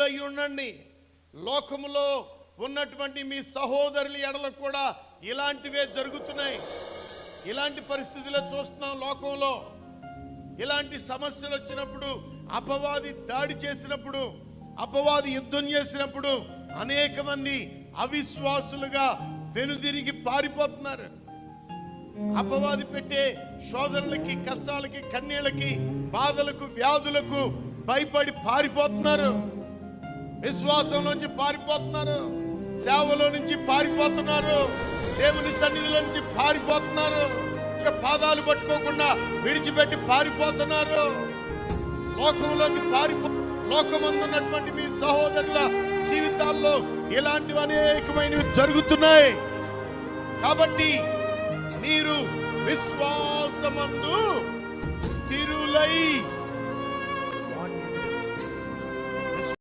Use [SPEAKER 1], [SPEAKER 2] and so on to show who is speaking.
[SPEAKER 1] అయి ఉండండి. లోకములో ఉన్నటువంటి మీ సహోదరుల ఎడల కూడా ఇలాంటివే జరుగుతున్నాయి. ఇలాంటి పరిస్థితుల్లో చూస్తున్నాం. లోకంలో ఇలాంటి సమస్యలు వచ్చినప్పుడు, అపవాది దాడి చేసినప్పుడు, అపవాది యుద్ధం చేసినప్పుడు అనేక మంది అవిశ్వాసులుగా వెనుదిరిగి పారిపోతున్నారు. అపవాది పెట్టే శోధనలకి, కష్టాలకి, కన్నీళ్ళకి, బాధలకు, వ్యాధులకు భయపడి పారిపోతున్నారు. విశ్వాసం నుంచి పారిపోతున్నారు. సేవలో నుంచి పారిపోతున్నారు. దేవుని సన్నిధిలో నుంచి పారిపోతున్నారు. పాదాలు పట్టుకోకుండా విడిచిపెట్టి పారిపోతున్నారు. లోకంలోకి లోకమందున్నటువంటి మీ సహోదరుల జీవితాల్లో ఇలాంటివి అనేకమైనవి జరుగుతున్నాయి. కాబట్టి మీరు విశ్వాసమందు స్థిరులై